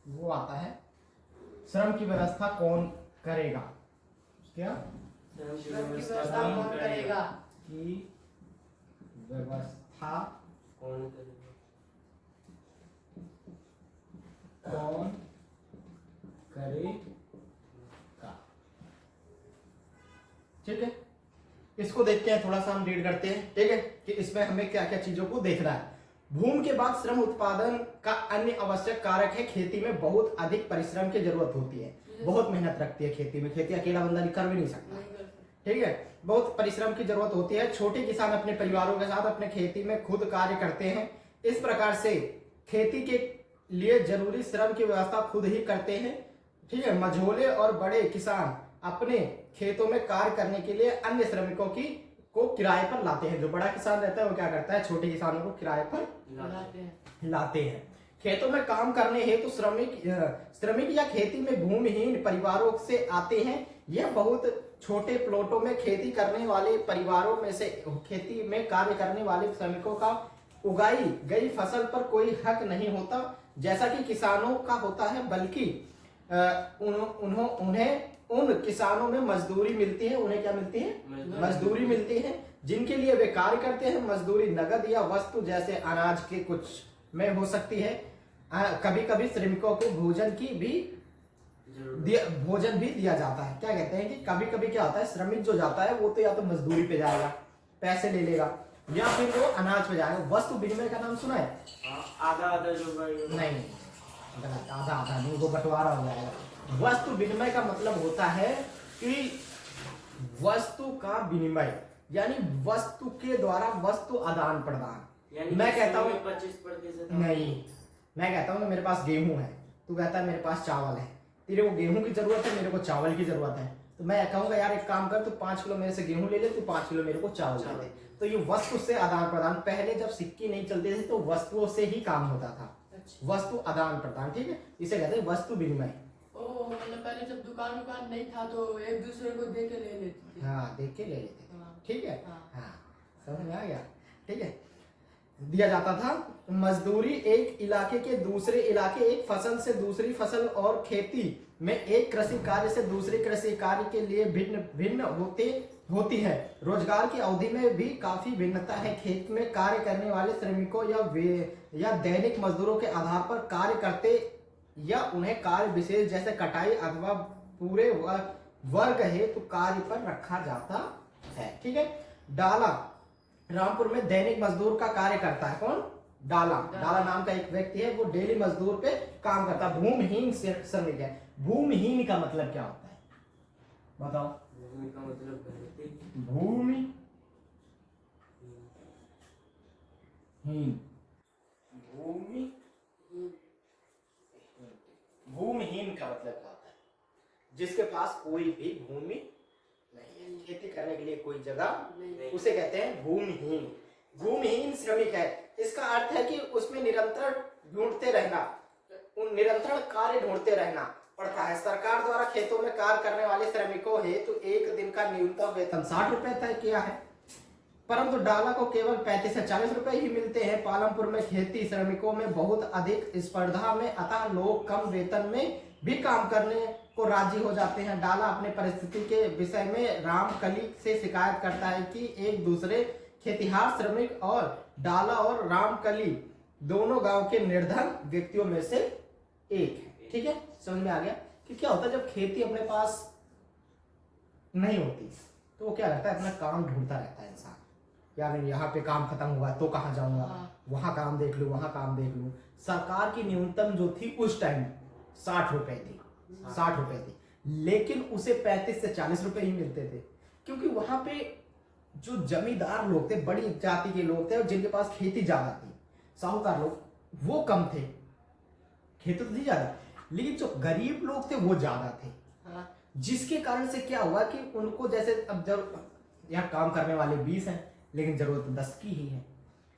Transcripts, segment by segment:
वो आता है श्रम की व्यवस्था कौन करेगा। क्या श्रम की व्यवस्था कौन करेगा? की व्यवस्था कौन करेगा? कौन करेगा। ठीक है, इसको देखते हैं, थोड़ा सा हम रीड करते हैं। ठीक है, कि इसमें हमें क्या क्या चीजों को देखना है। भूमि के बाद श्रम उत्पादन का अन्य आवश्यक कारक है। खेती में बहुत अधिक परिश्रम की जरूरत होती है, बहुत मेहनत रखती है खेती में। खेती अकेला बंदा कर भी नहीं सकता। ठीक है, बहुत परिश्रम की जरूरत होती है। छोटे किसान अपने परिवारों के साथ अपने खेती में खुद कार्य करते हैं। इस प्रकार से खेती के लिए जरूरी श्रम की व्यवस्था खुद ही करते हैं। ठीक है, मझोले और बड़े किसान अपने खेतों में कार्य करने के लिए अन्य श्रमिकों को किराए पर लाते हैं। जो बड़ा किसान रहता है वो क्या करता है, छोटे किसानों को किराए पर लाते हैं। खेतों में काम करने हेतु श्रमिक या खेती में भूमिहीन परिवारों से आते हैं। यह बहुत छोटे प्लॉटों में खेती करने वाले परिवारों में से खेती में कार्य करने वाले श्रमिकों का उगाई गई फसल पर कोई हक नहीं होता जैसा कि किसानों का होता है, बल्कि उन्हें उन किसानों में मजदूरी मिलती है। उन्हें क्या मिलती है? मजदूरी मिलती है, जिनके लिए वे कार्य करते हैं। मजदूरी नगद या वस्तु जैसे अनाज के कुछ में हो सकती है। कभी कभी श्रमिकों को भोजन भी दिया जाता है। क्या कहते हैं कि कभी कभी क्या होता है, श्रमिक जो जाता है वो तो या तो मजदूरी पे जाएगा, पैसे ले लेगा, या फिर वो अनाज पे जाएगा। वस्तु विनिमय का नाम सुना है? आधा आधा जो नहीं, आधा आधा नहीं, वो बंटवारा हो जाएगा। वस्तु विनिमय का मतलब होता है कि वस्तु का विनिमय, यानी वस्तु के द्वारा वस्तु आदान प्रदान। मैं कहता हूँ 25% नहीं, मैं कहता हूँ मेरे पास गेहूं है, तू कहता है मेरे पास चावल है। तेरे को गेहूं की जरूरत है, मेरे को चावल की जरूरत है, तो मैं कहूंगा यार एक काम कर, तू 5 किलो मेरे से गेहूं ले ले, तू 5 किलो मेरे को चावल ले ले। तो ये वस्तु से आदान प्रदान। पहले जब सिक्के नहीं चलते थे तो वस्तुओं से ही काम होता था। वस्तु आदान प्रदान। ठीक है, इसे कहते हैं वस्तु विनिमय। मतलब पहले जब दुकान नहीं था तो एक दूसरे को दे के ले लेते थे। हाँ, देख के ले लेते थे। ठीक है, हाँ, समझ में आ गया। ठीक है, दिया जाता था। मजदूरी एक इलाके के दूसरे इलाके, एक फसल से दूसरी फसल और खेती में एक कृषि कार्य से दूसरे कृषि कार्य के लिए भिन्न भिन्न होती है। रोजगार की अवधि में भी काफी भिन्नता है। खेत में कार्य करने वाले श्रमिकों या दैनिक मजदूरों के आधार पर कार्य करते या उन्हें कार्य विशेष जैसे कटाई अथवा पूरे वर्ग हेतु कार्य पर रखा जाता है। ठीक है, डाला रामपुर में दैनिक मजदूर का कार्य करता है। कौन? डाला नाम का एक व्यक्ति है, वो डेली मजदूर पे काम करता है। भूमिहीन श्रमिक है। भूमिहीन का मतलब क्या होता है बताओ? भूमि का मतलब भूमिहीन भूमिहीन का मतलब क्या होता है? जिसके पास कोई भी भूमि नहीं है, खेती करने के लिए कोई जगह नहीं, उसे कहते हैं भूमिहीन। भूमिहीन श्रमिक है, इसका अर्थ है कि उसमें निरंतर कार्य ढूंढते रहना पड़ता है। सरकार द्वारा खेतों में कार्य करने वाले श्रमिकों हेतु एक दिन का न्यूनतम वेतन 60 रुपए तय किया है, परंतु डाला को केवल 35 से 40 रुपए ही मिलते हैं। पालमपुर में खेती श्रमिकों में बहुत अधिक स्पर्धा में, अतः लोग कम वेतन में भी काम करने को राजी हो जाते हैं। डाला अपने परिस्थिति के विषय में रामकली से शिकायत करता है कि एक दूसरे खेतिहार श्रमिक और डाला और रामकली दोनों गांव के निर्धन व्यक्तियों में से एक है। ठीक है, समझ में आ गया कि क्या होता है जब खेती अपने पास नहीं होती तो वो क्या रहता है, अपना काम ढूंढता रहता है इंसान। यार यहाँ पे काम खत्म हुआ तो कहाँ जाऊंगा, वहां काम देख लूं, वहां काम देख लूं। सरकार की न्यूनतम जो थी उस टाइम 60 रुपए थी, 60 रुपए थी, लेकिन उसे 35 से 40 रुपए ही मिलते थे, क्योंकि वहां पे जो जमींदार लोग थे, बड़ी जाति के लोग थे और जिनके पास खेती ज्यादा थी, साहूकार लोग, वो कम थे। खेती तो थी ज्यादा, लेकिन जो गरीब लोग थे वो ज्यादा थे। जिसके कारण से क्या हुआ कि उनको, जैसे अब जब यहाँ काम करने वाले 20 हैं लेकिन जरूरत 10 की ही है,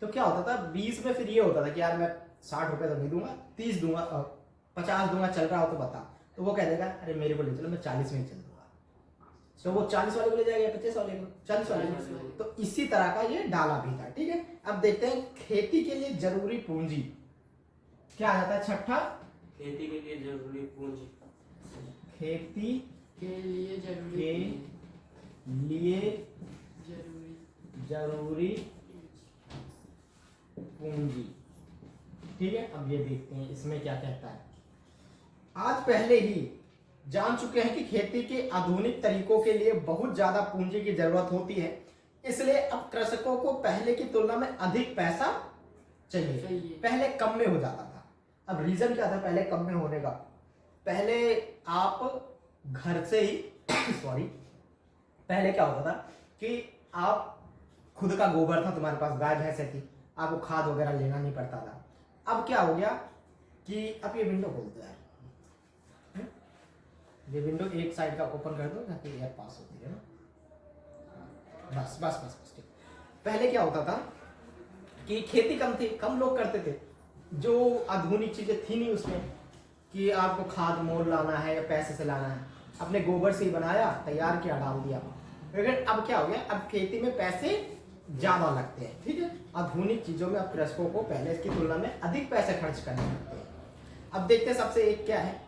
तो क्या होता था 20 में फिर ये होता था कि यार मैं 60 रुपए तो नहीं दूंगा, 30 दूंगा, 50 दूंगा, चल रहा हो तो बता। तो वो कह देगा अरे मेरे को ले चलो, मैं 40 में ही चल दूंगा। तो वो 40 वाले को ले जाएगा, 50 वाले को, 40 वाले को। तो इसी तरह का ये डाला भी था। ठीक है, अब देखते हैं खेती के लिए जरूरी पूंजी क्या आ जाता है। छठा, खेती के लिए जरूरी पूंजी। खेती के लिए जरूरी के लिए जरूरी जरूरी पूंजी। ठीक है, अब ये देखते हैं इसमें क्या कहता है। आज पहले ही जान चुके हैं कि खेती के आधुनिक तरीकों के लिए बहुत ज्यादा पूंजी की जरूरत होती है, इसलिए अब कृषकों को पहले की तुलना में अधिक पैसा चाहिए। पहले कम में हो जाता था। अब रीजन क्या था पहले कम में होने का? पहले आप घर से ही सॉरी, पहले क्या होता था कि आप खुद का गोबर था, तुम्हारे पास गाय भैंसे थी, आपको खाद वगैरह लेना नहीं पड़ता था। अब क्या हो गया कि अब ये विंडो खोल दो यार, ये विंडो एक साइड का ओपन कर दो ताकि एयर पास होती है ना। बस बस बस बस ठीक। पहले क्या होता था कि खेती कम थी, कम लोग करते थे, जो आधुनिक चीजें थी नहीं उसमें कि आपको खाद मोल लाना है या पैसे से लाना है, अपने गोबर से ही बनाया, तैयार किया, डाल दिया। लेकिन अब क्या हो गया, अब खेती में पैसे ज्यादा लगते हैं। ठीक है, आधुनिक चीजों में अब कृषकों को पहले इसकी तुलना में अधिक पैसे खर्च करने पड़ते हैं। अब देखते हैं सबसे एक क्या है,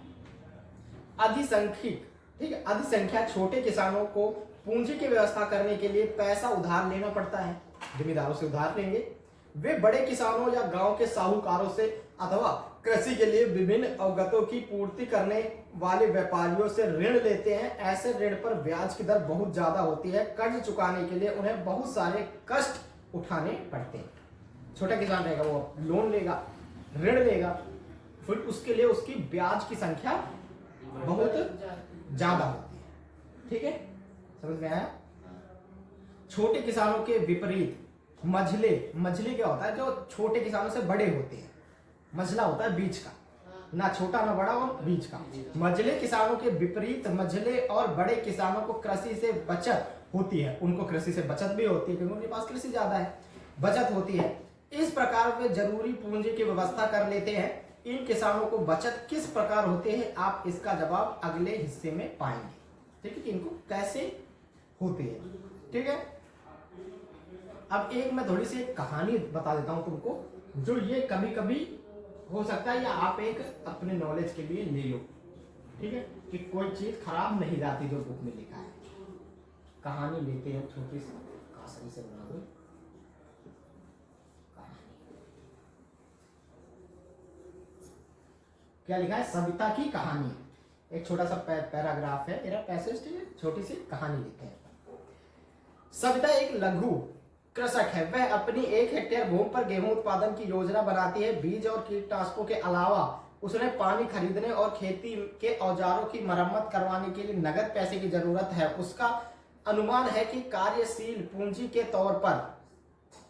अधिसंख्यक। ठीक है, अधिसंख्या छोटे किसानों को पूंजी की व्यवस्था करने के लिए पैसा उधार लेना पड़ता है, जमींदारों से उधार लेंगे। वे बड़े किसानों या गांव के साहूकारों से अथवा कृषि के लिए विभिन्न अवगतों की पूर्ति करने वाले व्यापारियों से ऋण लेते हैं। ऐसे ऋण पर ब्याज की दर बहुत ज्यादा होती है। कर्ज चुकाने के लिए उन्हें बहुत सारे कष्ट उठाने पड़ते हैं। छोटा किसान रहेगा वो लोन लेगा, ऋण लेगा, फिर उसके लिए उसकी ब्याज की संख्या बहुत ज्यादा होती है। ठीक है, समझ में आया? छोटे किसानों के विपरीत मझले, मझले क्या होता है, जो छोटे किसानों से बड़े होते हैं। मझला होता है बीच का, ना छोटा ना बड़ा और बीच का। मझले किसानों के विपरीत मझले और बड़े किसानों को कृषि से बचत होती है। उनको कृषि से बचत भी होती है क्योंकि उनके पास कृषि ज्यादा है, बचत होती है। इस प्रकार वे जरूरी पूंजी की व्यवस्था कर लेते हैं। इन किसानों को बचत किस प्रकार होते हैं, आप इसका जवाब अगले हिस्से में पाएंगे। ठीक है, कि इनको कैसे होते हैं। ठीक है, अब एक मैं थोड़ी सी एक कहानी बता देता हूं तुमको, जो ये कभी कभी हो सकता है या आप एक अपने नॉलेज के लिए ले लो। ठीक है, कि कोई चीज खराब नहीं जाती जो बुक में लिखा है। कहानी लेते हैं छोटी सी, कासरी से बना दो कहानी। क्या लिखा है? सविता की कहानी। एक छोटा सा पैराग्राफ है मेरा पैसेज। ठीक है, छोटी सी कहानी लेते हैं। सविता एक लघु कृषक है। वह अपनी 1 हेक्टेयर भूमि पर गेहूं उत्पादन की योजना बनाती है। बीज और कीटनाशकों के अलावा उसने पानी खरीदने और खेती के औजारों की मरम्मत करवाने के लिए नगद पैसे की जरूरत है। उसका अनुमान है कि कार्यशील पूंजी के तौर पर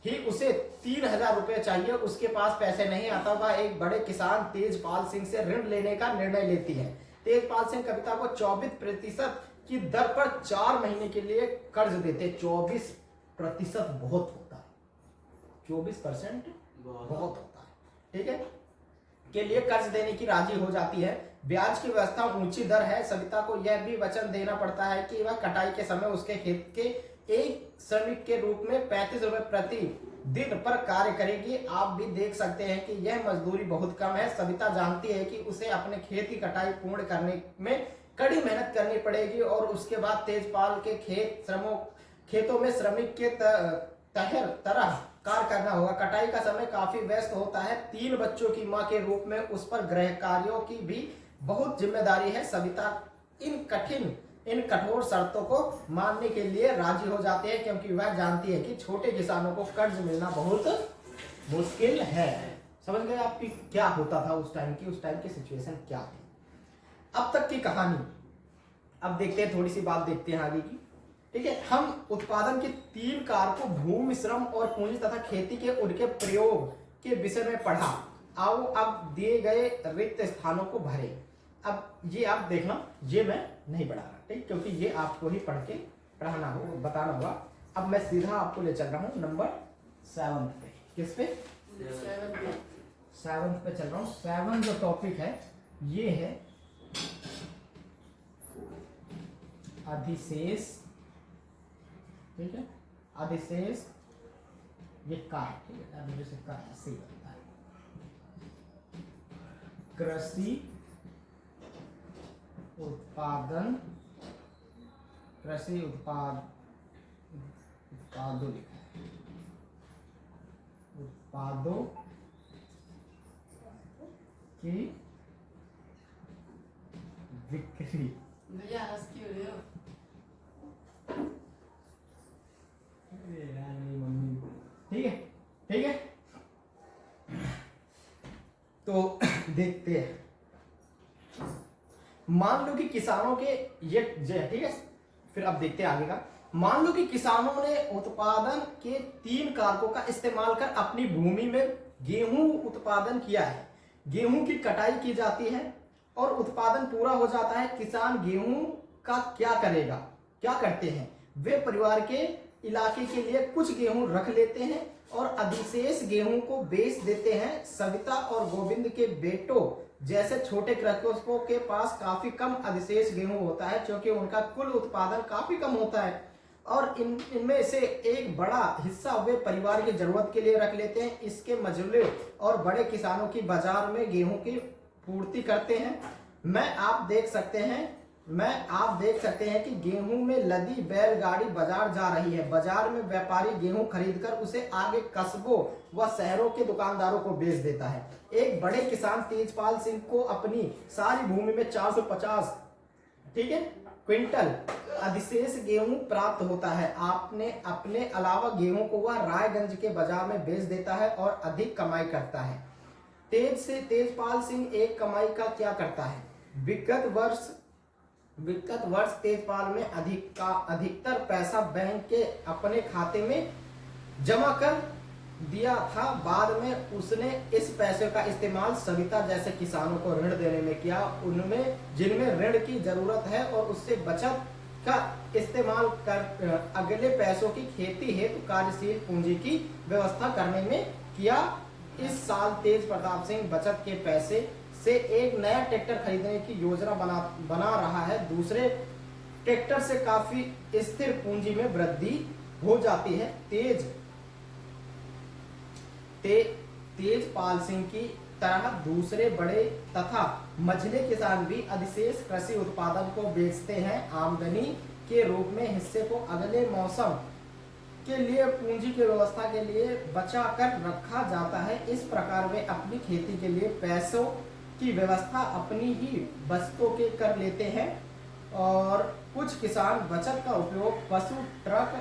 ही उसे 3000 रुपए चाहिए। उसके पास पैसे नहीं आता। वह एक बड़े किसान तेजपाल सिंह से ऋण लेने का निर्णय लेती है। तेजपाल सिंह कविता को 24% की दर पर 4 महीने के लिए कर्ज देते। 24% बहुत होता है, 24% बहुत होता है। ठीक है, के लिए कर्ज देने की राजी हो जाती है। ब्याज की व्यवस्था ऊंची दर है। सविता को यह भी वचन देना पड़ता है कि वह कटाई के समय उसके खेत के एक श्रमिक के रूप में 35 रुपए प्रति दिन पर कार्य करेगी। आप भी देख सकते हैं कि यह मजदूरी बहुत कम है। सविता जानती है कि उसे अपने खेत की कटाई पूर्ण करने में कड़ी मेहनत करनी पड़ेगी और उसके बाद तेजपाल के खेतों में श्रमिक के तरह कार्य करना होगा। कटाई का समय काफी व्यस्त होता है। 3 बच्चों की मां के रूप में उस पर गृह कार्यों की भी बहुत जिम्मेदारी है। सविता इन कठोर शर्तों को मानने के लिए राजी हो जाते हैं क्योंकि वह जानती है कि छोटे किसानों को कर्ज मिलना बहुत मुश्किल है। समझ गए आपकी क्या होता था उस टाइम की सिचुएशन क्या थी। अब तक की कहानी। अब देखते हैं, थोड़ी सी बात देखते हैं आगे की। ठीक है, हम उत्पादन के 3 कारकों भूमि, श्रम और पूंजी तथा खेती के उनके प्रयोग के विषय में पढ़ा। आओ अब दिए गए रिक्त स्थानों को भरे। अब ये आप देखना, ये मैं नहीं पढ़ा रहा, ठीक, क्योंकि ये आपको ही पढ़ के पढ़ाना हो, बताना होगा। अब मैं सीधा आपको ले चल रहा हूँ नंबर 7 पे। किस पे? 7 पे चल रहा हूँ। 7 जो टॉपिक है ये है अधिशेष। ठीक है, अधिशेष ये का है। ठीक है, अधिशेष का ऐसे ही बनता है। कृषि उत्पादन कृषि उत्पादों लिखा है, उत्पादों की बिक्री। भैया हंस क्यों रहे हो? यार मेरी मम्मी, ठीक है ठीक है। तो देखते हैं, मान लो कि किसानों के ये ठीक है, फिर अब देखते हैं आगे का। मान लो कि किसानों ने उत्पादन के 3 कारकों का इस्तेमाल कर अपनी भूमि में गेहूं उत्पादन किया है। गेहूं की कटाई की जाती है और उत्पादन पूरा हो जाता है। किसान गेहूं का क्या करेगा, क्या करते हैं? वे परिवार के इलाके के लिए कुछ गेहूं रख लेते हैं और अधिशेष गेहूं को बेच देते हैं। सविता और गोविंद के बेटों जैसे छोटे कृषकों के पास काफी कम अधिशेष गेहूं होता है, क्योंकि उनका कुल उत्पादन काफी कम होता है और इनमें से एक बड़ा हिस्सा वे परिवार की जरूरत के लिए रख लेते हैं। इसके मझोले और बड़े किसानों की बाजार में गेहूं की पूर्ति करते हैं। आप देख सकते हैं कि गेहूं में लदी बैलगाड़ी बाजार जा रही है। बाजार में व्यापारी गेहूं खरीदकर उसे आगे कस्बों व शहरों के दुकानदारों को बेच देता है। एक बड़े किसान तेजपाल सिंह को अपनी सारी भूमि में 450 ठीक है क्विंटल अधिशेष गेहूं प्राप्त होता है। आपने अपने अलावा गेहूं को वह रायगंज के बाजार में बेच देता है और अधिक कमाई करता है। तेजपाल सिंह एक कमाई का क्या करता है? विगत वर्ष तेजपाल में अधिकतर पैसा बैंक के अपने खाते में जमा कर दिया था। बाद में उसने इस पैसे का इस्तेमाल सविता जैसे किसानों को ऋण देने में किया, उनमें जिनमें ऋण की जरूरत है, और उससे बचत का इस्तेमाल कर अगले पैसों की खेती हेतु कार्यशील पूंजी की व्यवस्था करने में किया। इस साल तेज प्रताप सिंह बचत के पैसे से एक नया ट्रैक्टर खरीदने की योजना बना रहा है। दूसरे ट्रैक्टर से काफी स्थिर पूंजी में वृद्धि हो जाती है। तेजपाल सिंह की तरह दूसरे बड़े तथा मझले किसान भी अधिशेष कृषि उत्पादन को बेचते हैं। आमदनी के रूप में हिस्से को अगले मौसम के लिए पूंजी की व्यवस्था के लिए बचा कर रखा जाता है। इस प्रकार वे अपनी खेती के लिए पैसों की व्यवस्था अपनी ही बचतों के कर लेते हैं और कुछ किसान बचत का उपयोग पशु, ट्रक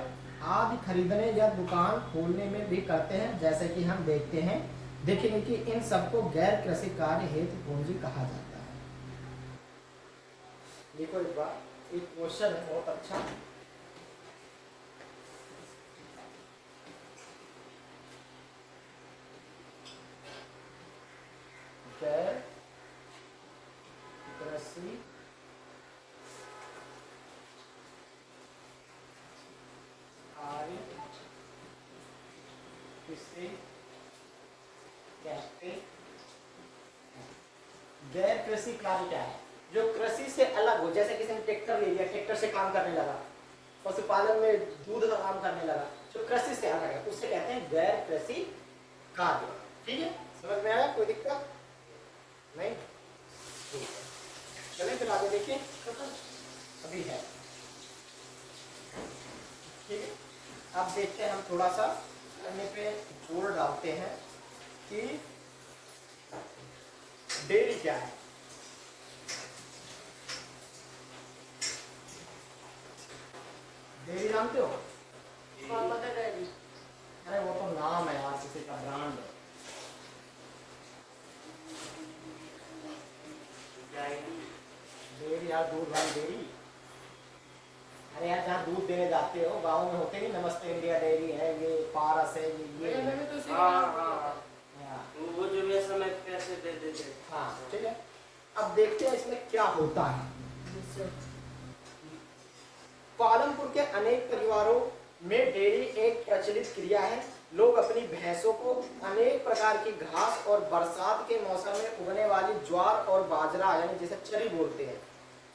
आदि खरीदने या दुकान खोलने में भी करते हैं। जैसे कि हम देखेंगे कि इन सबको गैर कृषि कार्य हेतु पूंजी कहा जाता है। देखो एक बार एक क्वेश्चन है बहुत अच्छा। गैर कृषि कार्य किसे कहते हैं? गैर कृषि कार्य क्या है? जो कृषि से अलग हो, जैसे किसी ने ट्रैक्टर ले लिया, ट्रैक्टर से काम करने लगा, पशुपालन में दूध का काम करने लगा, जो कृषि से अलग है उससे कहते हैं गैर कृषि कार्य। ठीक है, समझ में आया? कोई दिक्कत नहीं? ठीक है, चलें फिर आगे देखिए। अभी है ठीक है। अब देखते हैं हम थोड़ा सा अन्य पे जोर डालते हैं कि डेयरी क्या है। डेयरी जानते हो? पता है डैडी। अरे वो तो नाम है यार, किसी का ब्रांड है। डेयरी यार, दूध वाली डेयरी। अरे यार जहाँ दूध देने जाते हो गाँव में होते नहीं, नमस्ते इंडिया डेयरी है, ये पारस है, ये मैंने तो उसी हाँ वो जो भी समय पैसे दे देते। हाँ ठीक है। अब देखते हैं इसमें क्या होता है। पालमपुर के अनेक परिवारों में डेयरी एक प्रचलित क्रिया है। लोग अपनी भैंसों को अनेक प्रकार की घास और बरसात के मौसम में उगने वाली ज्वार और बाजरा यानी जिसे चरी बोलते हैं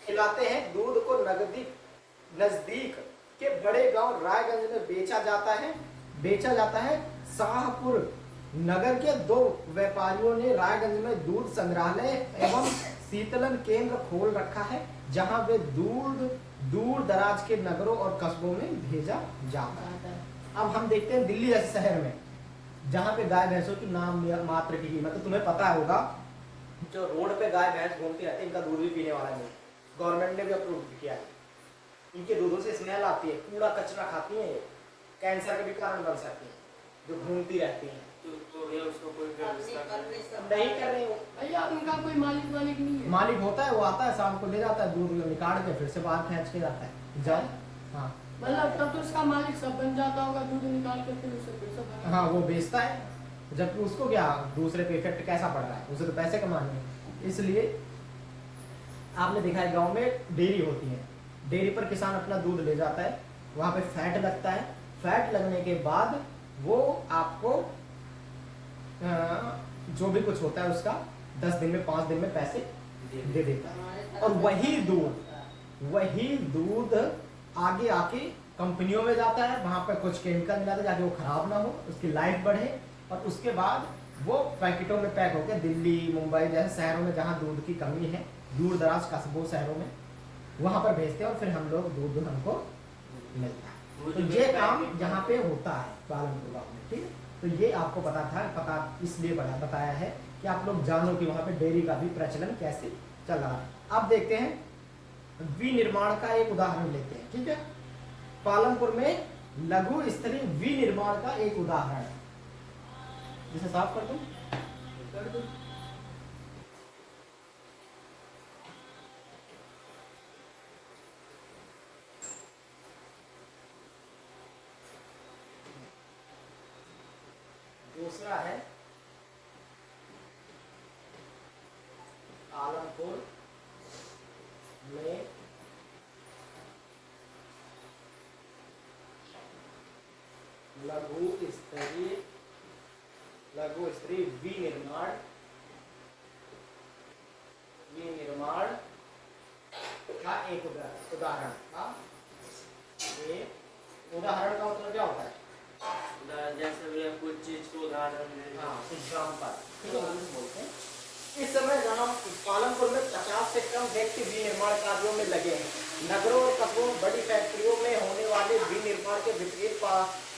खिलाते हैं। दूध को नजदीक के बड़े गांव रायगंज में बेचा जाता है। शाहपुर नगर के 2 व्यापारियों ने रायगंज में दूध संग्रहालय एवं शीतलन केंद्र खोल रखा है जहां वे दूर दराज के नगरों और कस्बों में भेजा जाता है। अब हम देखते हैं दिल्ली जैसे शहर में जहां पे गाय भैंसों की नाम मात्र की कीमत, तो तुम्हें पता होगा जो रोड पे गाय भैंस घूमती रहती है इनका दूध भी पीने वाला नहीं, गवर्नमेंट ने भी अप्रूव किया है। इनके दूधों से स्मेल आती है, कूड़ा कचरा खाती है, कैंसर का भी कारण बन सकती है जो घूमती रहती है। तो भैया उसको कोई व्यवस्था नहीं कर रहे हो भैया उनका कोई मालिक वालिक नहीं है। मालिक होता है, वो आता है शाम को ले जाता है दूध निकाल के फिर से बाहर फेंच के जाता है जाए। हाँ मतलब तब तो उसका मालिक सब बन जाता होगा, दूध निकाल के फिर उसे फिर से भरा। हाँ वो बेचता है, जबकि उसको क्या दूसरे पे इफेक्ट कैसा पड़ रहा है, उसे तो पैसे कमाने हैं। इसलिए आपने देखा है गांव में डेयरी होती है, डेयरी पर किसान अपना दूध ले जाता है, वहां पे फैट लगता है, फैट लगने के बाद वो आपको जो भी कुछ होता है उसका 10 दिन में 5 दिन में पैसे दे देता है। और वही दूध आगे आके कंपनियों में जाता है, वहां पर कुछ केमिकल मिलाते जाके वो खराब ना हो, उसकी लाइफ बढ़े, और उसके बाद वो पैकेटों में पैक होकर दिल्ली मुंबई जैसे शहरों में जहाँ दूध की कमी है, दूर दराज कस्बों शहरों में वहां पर भेजते हैं और फिर हम लोग दूध हमको मिलता है। तो ये काम यहाँ पे होता है पालनपुर गाँव में, ठीक है। तो ये आपको पता इसलिए बताया है कि आप लोग जानो कि वहाँ पे डेयरी का भी प्रचलन कैसे चल रहा है। अब देखते हैं विनिर्माण का एक उदाहरण लेते हैं, ठीक है। पालनपुर में लघु स्तरीय विनिर्माण का एक उदाहरण है, जिसे साफ कर दूं। दूसरा है पालनपुर में लघु स्तरीय विनिर्माण का एक उदाहरण का उदाहरण का मतलब क्या होता है? जैसे भैया कुछ चीज को उदाहरण दे। हाँ एग्जाम्पल, ठीक है बोलते हैं। इस समय ग्राम पालनपुर में 50 से कम व्यक्ति विनिर्माण कार्यों में लगे हैं। नगरों और कस्बों में बड़ी फैक्ट्रियों में होने वाले विनिर्माण के विपरीत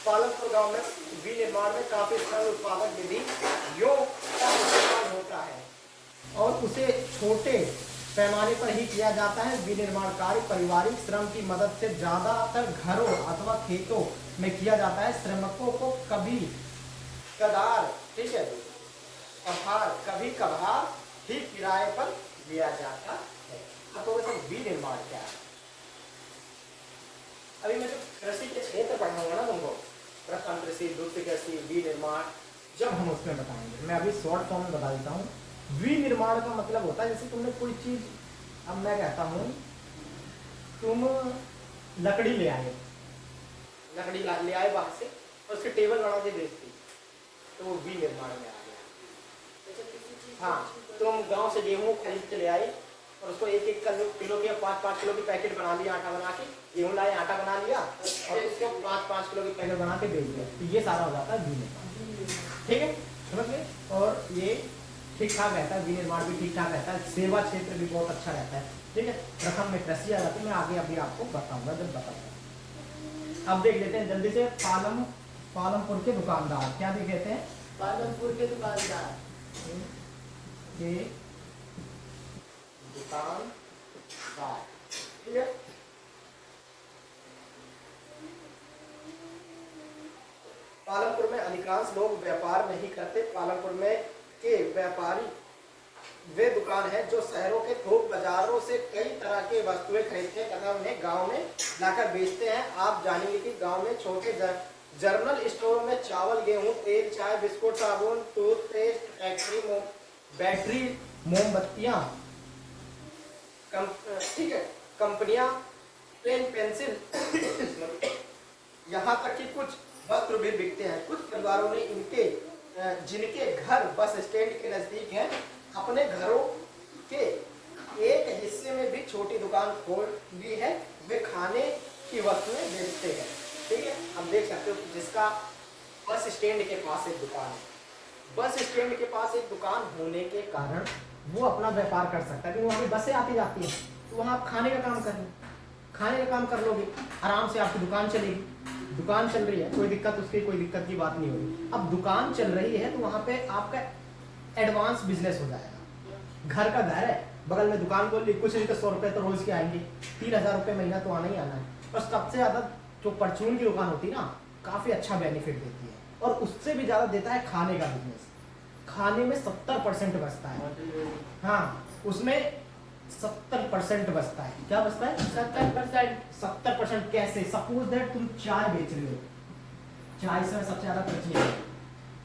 पालनपुर गांव में विनिर्माण में काफी सरल उत्पादक विधि का इस्तेमाल होता है और उसे छोटे पैमाने पर ही किया जाता है। विनिर्माण कार्य पारिवारिक श्रम की मदद से ज्यादातर घरों अथवा खेतों में किया जाता है। श्रमिकों को कभी कभार ही किराए पर दिया जाता है। तो वैसे विनिर्माण क्या है? अभी मैं जो कृषि के क्षेत्र पढ़ाऊंगा ना तुमको, प्रथम कृषि, द्वितीय कृषि, विनिर्माण, जब हम उसमें बताएंगे, मैं अभी शॉर्ट फॉर्म में बता देता हूँ। विनिर्माण का मतलब होता है जैसे तुमने कोई चीज, अब मैं कहता हूँ तुम लकड़ी ले आए बाहर से और उसके टेबल बना के बेचती, तो वो विनिर्माण में आ गया। हाँ, तुम गांव से गेहूं खरीद के ले आए और उसको 1-1 किलो के 5-5 किलो की पैकेट बना लिया, आटा बना के, गेहूं लाए आटा बना लिया और उसको 5-5 किलो की पैकेट बना के बेच दिया, तो ये सारा हो जाता है विनिर्माण। ठीक है, समझ गए। और ये ठीक ठाक रहता है, विनिर्माण भी ठीक ठाक रहता है, सेवा क्षेत्र भी बहुत अच्छा रहता है। ठीक है, प्रथम में कृषि आ जाती है, मैं आगे अभी आपको बताऊंगा जब बताऊंगा। अब देख लेते हैं जल्दी से पालमपुर के दुकानदार क्या देख लेते हैं। पालनपुर के दुकानदार के दुकानदार, ठीक है। पालनपुर में अधिकांश लोग व्यापार नहीं करते। पालनपुर में के व्यापारी वे दुकान है जो शहरों के थोक बाजारों से कई तरह के वस्तुएं खरीदते हैं तथा उन्हें गांव में लाकर बेचते हैं। आप जानेंगे कि गांव में छोटे जनरल स्टोरों में चावल, गेहूं, तेल, चाय, बिस्कुट, साबुन, टूथपेस्ट, बैटरी, मोमबत्तियां, ठीक है, कंपनियां, पेन, पेंसिल, यहाँ तक कि कुछ वस्त्र भी बिकते हैं। कुछ परिवारों ने जिनके घर बस स्टैंड के नजदीक हैं, अपने घरों के एक हिस्से में भी छोटी दुकान खोल ली है। वे खाने की वस्तुएं बेचते हैं। ठीक है, अब देख सकते हो जिसका बस स्टैंड के पास एक दुकान है। बस स्टैंड के पास एक दुकान होने के कारण वो अपना व्यापार कर सकता है, क्योंकि वहाँ पे बसें आती जाती हैं, तो वहाँ आप खाने का काम करें, खाने का काम कर लोगे, आराम से आपकी दुकान चलेगी। दुकान चल रही है, कोई दिक्कत, उसकी कोई दिक्कत की बात नहीं होगी। अब दुकान चल रही है तो वहाँ पे आपका एडवांस बिजनेस हो जाएगा। घर का घर है, बगल में दुकान खोल ली, कुछ नहीं तो 100 रुपये तो रोज के आएंगे, 3000 रुपये महीना तो आना ही आना है। और सबसे ज़्यादा जो परचून की दुकान होती है ना, काफ़ी अच्छा बेनिफिट देती है, और उससे भी ज़्यादा देता है खाने का बिजनेस। खाने में 70% बचता है। हाँ, उसमें 70% बचता है। क्या बचता है? 70%। 70% कैसे? सपोज दैट तुम चाय बेच रहे हो, चाय से सबसे ज़्यादा प्रचलित है,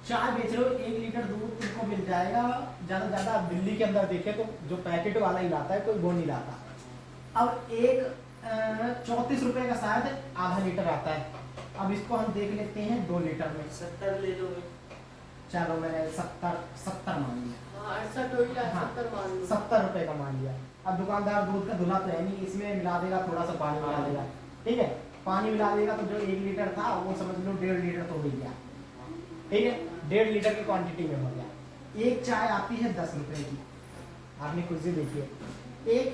चाय बेच रहे हो, 1 लीटर दूध तुमको मिल जाएगा ज़्यादा से ज़्यादा। दिल्ली के अंदर देखें तो जो पैकेट वाला ही लाता है, कोई वो नहीं लाता। अब एक 34 रुपये का शायद आधा लीटर आता है। अब इसको हम देख लेते हैं 2 लीटर में। 70 ले लो। चलो मैंने 70 मान लिया। हाँ 68 हो गया, हाँ, 70 मान लो। 70 रुपये का मान लिया। अब दुकानदार दूध का धुला तो है नहीं, इसमें मिला देगा, थोड़ा सा पानी मिला देगा, ठीक है। पानी मिला देगा तो जो 1 लीटर था वो समझ लो 1.5 लीटर तो हो गया, ठीक है। 1.5 लीटर की क्वांटिटी में हो गया। एक चाय आती है 10 रुपये की, आपने खुद से देखिए। एक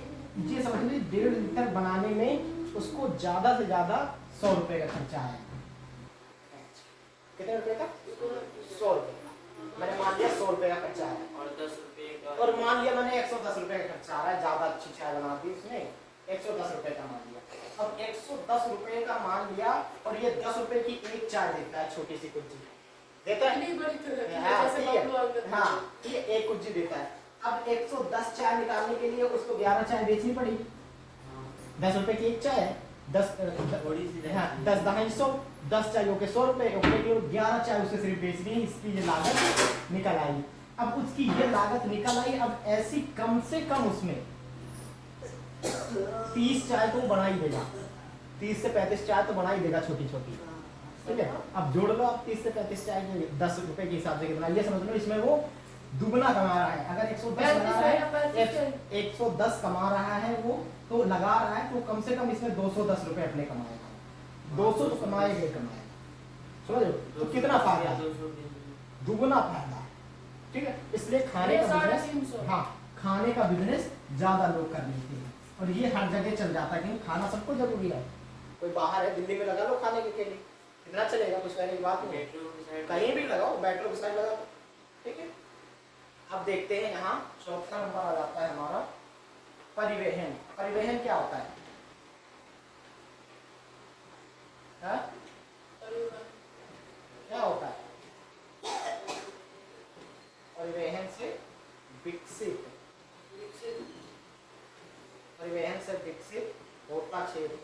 ये समझ लीजिए 1.5 लीटर बनाने में उसको ज़्यादा से ज़्यादा 100 रुपये का खर्चा आया। कितने रुपये का? 100 रुपये। मैंने मान लिया 100 रुपये का खर्चा आया, और 10 रुपए का, और मान लिया मैंने 110 रुपये का खर्चा आ रहा है, ज़्यादा अच्छी चाय बनाती उसने, 110 रुपये का मान लिया। अब 110 रुपये का मान लिया, और ये 10 रुपये की एक चाय देता है, छोटी सी कुज्जी देता है। इतनी बड़ी तो है, हाँ, जैसे ठीक है। बबलू अंकल। हाँ, ये एक कुज्जी देता है। अब 110 चाय निकालने के लिए उसको 11 चाय बेचनी पड़ी। 10 रुपये की एक चाय है, 10 थोड़ी सी हाँ, 10 दहाई 100, 10 चाय के 100 रुपये, ओके किलो 11 चाय उसे सिर्फ बेचनी है, इसकी ये लागत निकल आई। अब उसकी ये लागत निकल आई, अब ऐसी कम से कम उसमें 30 चाय तो बना ही देगा, 30 से 35 चाय तो बना ही देगा, छोटी छोटी, ठीक है। अब जोड़ लो आप 30 से 35 चाय के 10 रुपये के हिसाब से कितना, ये समझ लो इसमें वो दुगना कमा रहा है। अगर 110 बना रहा है, 110 कमा रहा है वो, तो लगा रहा है, तो कम से कम इसमें 210 रुपये अपने कमाएगा। 200 तो कमाएगा ही कमाएगा, समझ लो तो कितना फायदा है, दुगना फायदा है, ठीक है। इसलिए खाने का बिजनेस, 350। हाँ, खाने का बिजनेस ज्यादा लोग कर लेते हैं, और ये हर जगह चल जाता है, क्योंकि खाना सबको जरूरी है। कोई बाहर है, दिल्ली में लगा लो खाने के लिए, कितना चलेगा, कुछ कहने की बात नहीं है। मेट्रो की साइड कहीं भी लगाओ, मेट्रो की साइड लगा दो, ठीक है। अब देखते हैं यहाँ चौथा नंबर आ जाता है हमारा परिवहन। परिवहन क्या होता है? हाँ? क्या होता है? परिवहन से विकसित, परिवहन से विकसित होता क्षेत्र,